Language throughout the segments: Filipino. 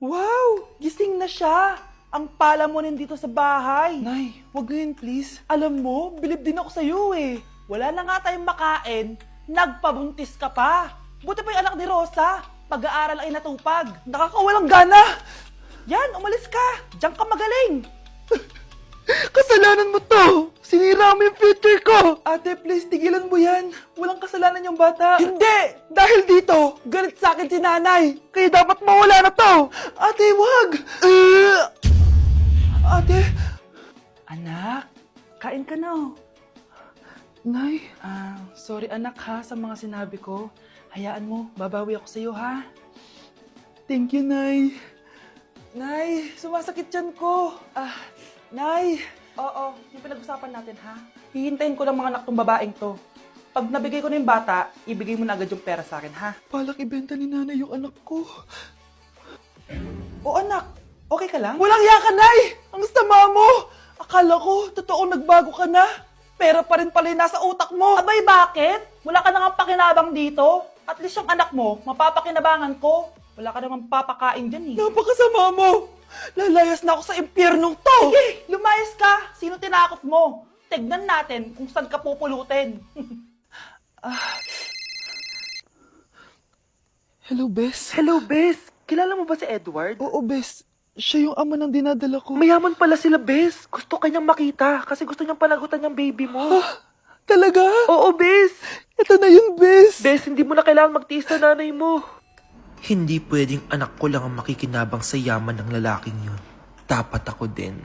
Wow! Gising na siya! Ang pala mo nandito sa bahay. Nay, wag ngayon please. Alam mo, bilib din ako sa'yo eh. Wala na nga tayong makain, nagpabuntis ka pa. Buti pa yung anak ni Rosa, pag-aaral ay natupag. Nakakawalang gana! Yan, umalis ka! Diyan ka magaling! Kasalanan mo to! Sinira mo yung future ko! Ate, please, tigilan mo yan. Walang kasalanan yung bata. Hindi! Dahil dito, galit sa akin si nanay. Kaya dapat mawala na to! Ate, wag! Ate! Anak, kain ka na oh. Nay? Sorry anak ha sa mga sinabi ko. Hayaan mo, babawi ako sa'yo ha. Thank you, Nay. Nay, sumasakit yan ko. Nay. Oo, yung pinag-usapan natin ha. Hihintayin ko lang mga anak tong babaeng to. Pag nabigay ko na yung bata, ibigay mo na agad yung pera sa akin ha. Palak ibenta ni nanay yung anak ko. O anak, okay ka lang? Walang iya ka, Nay! Ang sama mo! Akala ko, totoo nagbago ka na. Pera pa rin pala yung nasa utak mo. Abay, bakit? Wala ka nang pakinabang dito. At least yung anak mo, mapapakinabangan ko. Wala ka namang papakain dyan eh. Napakasama mo! Lalayas na ako sa impyernong to! Sige, lumayas ka! Sino tinakot mo? Tignan natin kung saan ka pupulutin. Hello, Bes. Hello, Bes. Kilala mo ba si Edward? Oo, Bes. Siya yung ama ng dinadala ko. Mayaman pala sila, Bes. Gusto kanyang makita kasi gusto niyang palagutan yung baby mo. Talaga? Oo, Bes. Ito na yun, Bes. Bes, hindi mo na kailangan magtiis na nanay mo. Hindi pwedeng anak ko lang ang makikinabang sa yaman ng lalaking yun. Dapat ako din.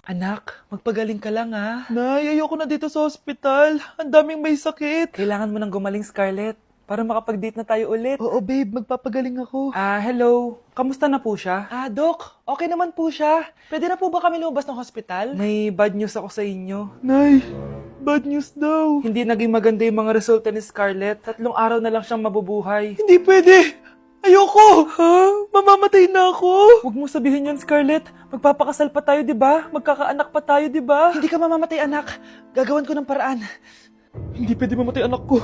Anak, magpagaling ka lang ha. Nay, ayoko na dito sa ospital. Ang daming may sakit. Kailangan mo nang gumaling, Scarlett. Para makapag-date na tayo ulit. Oo, babe. Magpapagaling ako. Hello. Kamusta na po siya? Doc. Okay naman po siya. Pwede na po ba kami lumabas ng hospital? May bad news ako sa inyo. Nay, bad news daw. Hindi naging maganda yung mga resulta ni Scarlett. 3 araw na lang siyang mabubuhay. Hindi pwede! Ayoko! Ha? Mamamatay na ako! Huwag mo sabihin yun, Scarlett. Magpapakasal pa tayo, di ba? Magkakaanak pa tayo, di ba? Hindi ka mamamatay, anak. Gagawan ko ng paraan. Hindi pwede mamatay anak ko.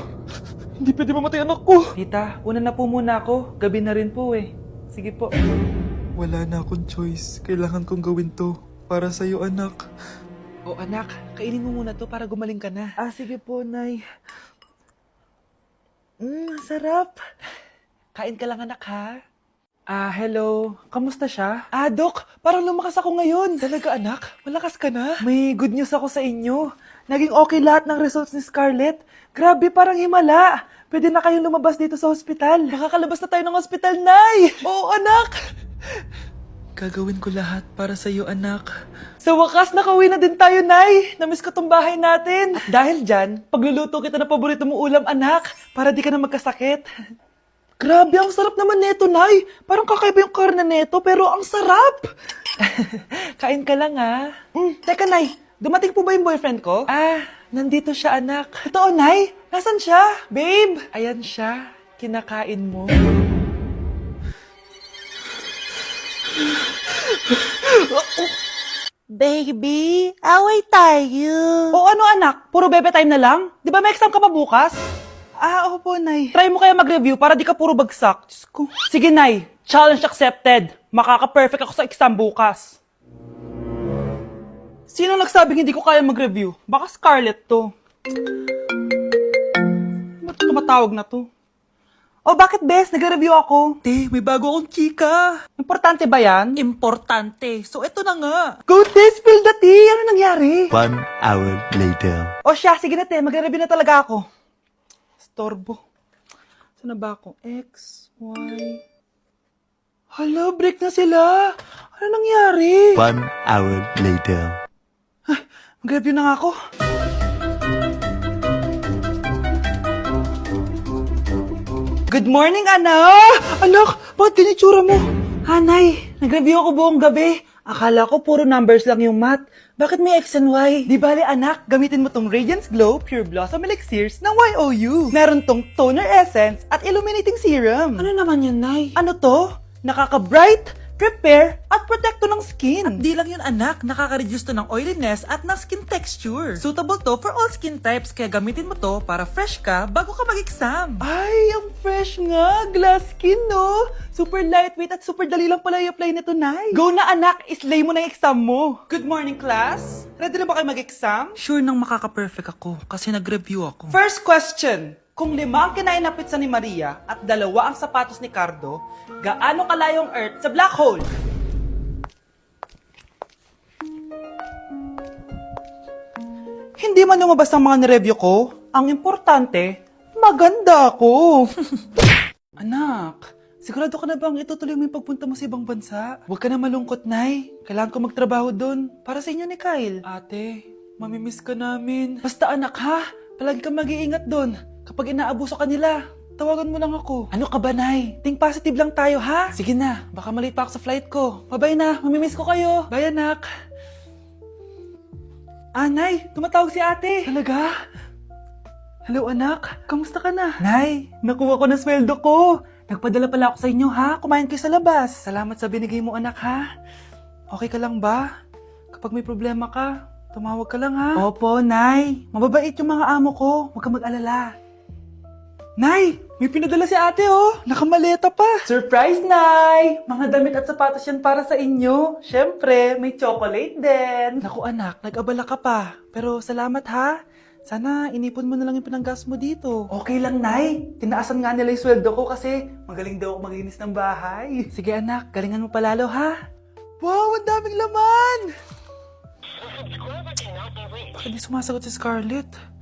Hindi pwede mamatay anak ko. Tita, una na po muna ako. Gabi na rin po eh. Sige po. Wala na akong choice. Kailangan kong gawin to. Para sa'yo, anak. O anak, kainin mo muna to para gumaling ka na. Sige po, Nay. Sarap. Kain ka lang, anak, ha? Hello. Kamusta siya? Doc, parang lumakas ako ngayon. Talaga, anak? Malakas ka na? May good news ako sa inyo. Naging okay lahat ng results ni Scarlett. Grabe, parang himala. Pwede na kayong lumabas dito sa hospital. Makakalabas na tayo ng hospital, Nay! Oo, anak! Gagawin ko lahat para sa'yo, anak. Sa wakas, nakauwi na din tayo, Nay. Namiss ko tong bahay natin. At dahil dyan, pagluluto kita ng paborito mong ulam, anak, para di ka na magkasakit. Grabe, ang sarap naman neto, Nay. Parang kakaiba yung karne neto, pero ang sarap. Kain ka lang, ha? Teka, Nay. Dumating po ba yung boyfriend ko? Nandito siya, anak. Totoo, Nay? Nasaan siya? Babe! Ayan siya. Kinakain mo. Baby, away tayo. O ano, anak? Puro bebe time na lang? Di ba may exam ka pa bukas? Opo, Nay. Try mo kaya mag-review para di ka puro bagsak. Diyos ko. Sige, Nay. Challenge accepted. Makaka-perfect ako sa exam bukas. Sino nagsabing hindi ko kaya mag-review? Baka Scarlett to. Ba't tumatawag na to? Bakit, Bes? Nag-review ako. Te, may bago akong chika. Importante ba yan? Importante. So, eto na nga. Go, Te! Spill the tea! Ano nangyari? 1 hour later. Siya. Sige na, Te. Mag-review na talaga ako. Storbo. Saan na ba ako? X, Y... Hala, break na sila. Ano nangyari? 1 hour later. Mag-review na nga ako. Good morning, anak! Anak, bakit ganitsura mo? Hanay, nag-review ako buong gabi. Akala ko puro numbers lang yung math. Bakit may X and Y? Di bale, anak, gamitin mo tong Radiance Glow Pure Blossom Elixirs ng YOU. Meron tong toner essence at illuminating serum. Ano naman yun, Nay? Ano to? Nakaka-bright, repair, at protekto ng skin. At di lang yun anak, nakaka-reduce to ng oiliness at ng skin texture. Suitable to for all skin types, kaya gamitin mo to para fresh ka bago ka mag-exam. Ay, ang fresh nga! Glass skin, no? Super lightweight at super dali lang pala i-apply nito, Nay. Go na anak, islay mo na yung exam mo. Good morning, class. Ready na ba kayo mag-exam? Sure nang makaka-perfect ako kasi nag-review ako. First question. Kung 5 ang kinain na pizza ni Maria at 2 ang sapatos ni Cardo, gaano kalayo ang Earth sa black hole? Hindi man lumabas ang mga nireview ko, ang importante, maganda ako. Anak, sigurado ka na bang itutuloy mo yung pagpunta mo sa ibang bansa? Huwag ka na malungkot, Nay. Kailangan ko magtrabaho doon para sa inyo ni Kyle. Ate, mamimiss ka namin. Basta anak ha, palagi kang mag-iingat doon. Kapag inaabuso ka nila, tawagan mo lang ako. Ano ka ba, Nay? Think positive lang tayo, ha? Sige na, baka malate pa ako sa flight ko. Bye-bye na, mamimiss ko kayo. Bye, anak. Nay, tumatawag si ate. Talaga? Hello, anak. Kamusta ka na? Nay, nakuha ko na sweldo ko. Nagpadala pala ako sa inyo, ha? Kumain kayo sa labas. Salamat sa binigay mo, anak, ha? Okay ka lang ba? Kapag may problema ka, tumawag ka lang, ha? Opo, Nay. Mababait yung mga amo ko. Huwag kang mag-alala. Nay, may pinadala si ate, oh. Nakamaleta pa. Surprise, Nay! Mga damit at sapatos yan para sa inyo. Siyempre, may chocolate din. Naku, anak, nag-abala ka pa. Pero salamat, ha? Sana inipon mo na lang yung pinanggas mo dito. Okay lang, Nay. Tinaasan nga nila yung sweldo ko kasi magaling daw ako maglinis ng bahay. Sige, anak, galingan mo palalo, ha? Wow, ang daming laman! Bakit di sumasagot si Scarlett?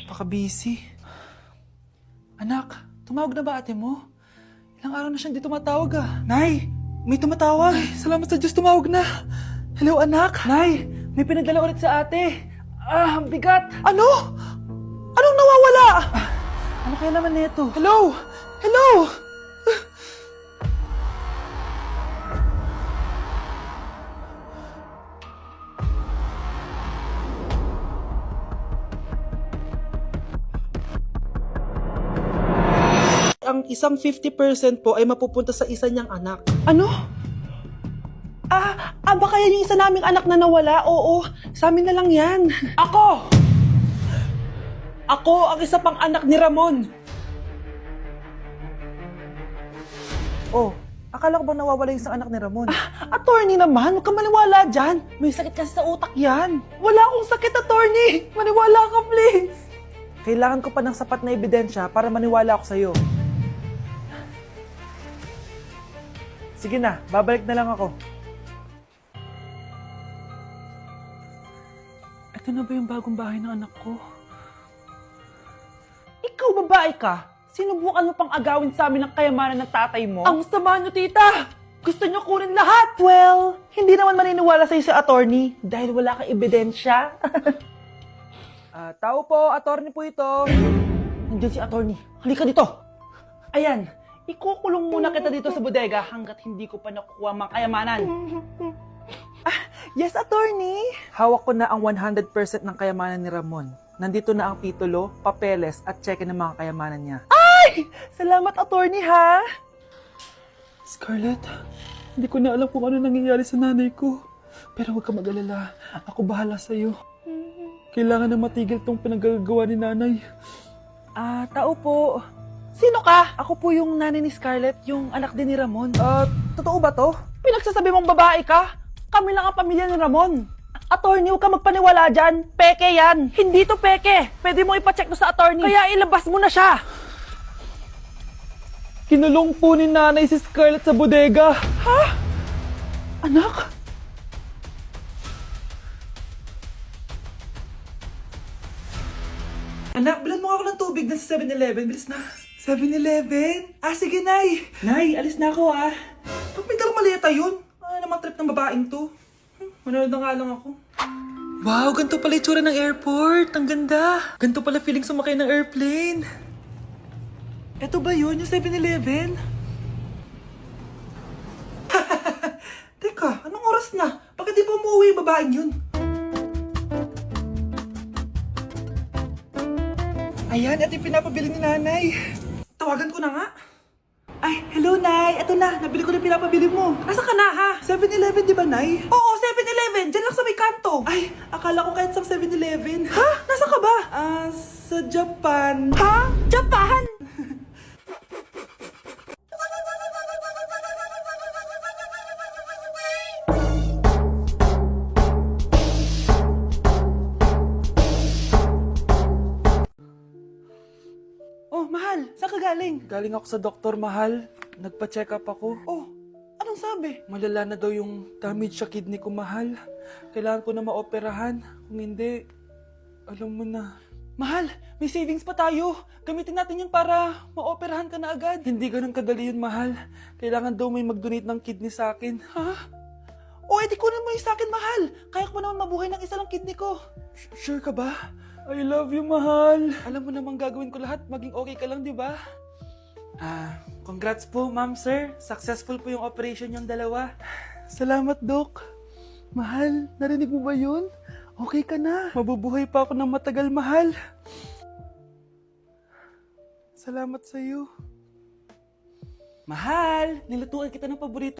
Baka busy. Anak, tumawag na ba ate mo? Ilang araw na siyang di tumatawag ah. Nay, may tumatawag. Salamat sa Diyos, tumawag na. Hello anak. Nay, may pinadala ulit sa ate. Ang bigat. Ano? Anong nawawala? Ano kaya naman nito? Hello? Hello? Ang isang 50% po ay mapupunta sa isa niyang anak. Ano? Baka yan yung isa naming anak na nawala? Oo, sa amin na lang yan. Ako! Ako ang isa pang anak ni Ramon. Oh, akala ko ba nawawala yung isang anak ni Ramon? Attorney naman, huwag ka maniwala dyan. May sakit kasi sa utak yan. Wala akong sakit, attorney. Maniwala ka, please. Kailangan ko pa ng sapat na ebidensya para maniwala ako sa'yo. Sige na, babalik na lang ako. Ito na ba yung bagong bahay ng anak ko? Ikaw babae ka? Sinubukan mo pang agawin sa amin ang kayamanan ng tatay mo? Ang sama nyo, tita! Gusto nyo kunin lahat! Well, hindi naman maniniwala sa'yo si attorney dahil wala kang ebidensya. Tao po, attorney po ito. Nandiyan si attorney. Halika dito. Ayan. Ikukulong muna kita dito sa bodega hanggat hindi ko pa nakukuha mga kayamanan. Yes, attorney. Hawak ko na ang 100% ng kayamanan ni Ramon. Nandito na ang titulo, papeles at cheque ng mga kayamanan niya. Ay! Salamat, attorney, ha? Scarlett, hindi ko na alam kung ano nangyayari sa nanay ko. Pero huwag ka mag-alala. Ako bahala sa'yo. Kailangan na matigil tong pinagagawa ni nanay. Tao po. Sino ka? Ako po yung nanay ni Scarlett, yung anak din ni Ramon. Totoo ba to? Pinagsasabi mong babae ka? Kami lang ang pamilya ni Ramon. Attorney, huwag ka magpaniwala dyan. Peke yan. Hindi to peke. Pwede mo ipacheck to sa attorney. Kaya ilabas mo na siya. Kinulong po ni nanay si Scarlett sa bodega. Ha? Anak? Anak, bilan mo ako ng tubig na sa 7-Eleven. Bilis na. 7-Eleven? Sige, Nay. Nay, alis na ako, Ba't may dalang maleta yun? Naman trip ng babaeng to. Manonood na nga lang ako. Wow, ganito pala itsura ng airport. Ang ganda. Ganito pala feeling sumakay ng airplane. Eto ba yun, yung 7-Eleven? Teka, anong oras na? Bakit di pa umuwi yung babaeng yun? Ayan, at yung pinapabili ni nanay. Tawagan ko na nga. Ay, hello, Nay. Eto na, nabili ko na pinapabili mo. Asa ka na, ha? 7-Eleven, di ba, Nay? Oo, 7-Eleven. Diyan lang sa may kanto. Ay, akala ko kahit sa 7-Eleven. Ha? Nasa ka ba? Sa Japan. Ha? Japan? Oh, mahal, saan ka galing? Galing ako sa doktor, mahal. Nagpa-check up ako. Oh, anong sabi? Malala na daw yung damage sa kidney ko, mahal. Kailangan ko na maoperahan. Kung hindi, alam mo na. Mahal, may savings pa tayo. Gamitin natin yun para maoperahan ka na agad. Hindi ganun kadali yun, mahal. Kailangan daw may mag-donate ng kidney sa akin. Ha? O, edi kunin mo yung sa akin, mahal. Kaya ko naman mabuhay ng isa lang kidney ko. Sure ka ba? I love you, mahal. Alam mo namang gagawin ko lahat. Maging okay ka lang, di ba? Congrats po, ma'am, sir. Successful po yung operation yung dalawa. Salamat, Doc. Mahal, narinig mo ba yun? Okay ka na. Mabubuhay pa ako ng matagal, mahal. Salamat sa'yo. Mahal, nilutuan kita ng paborito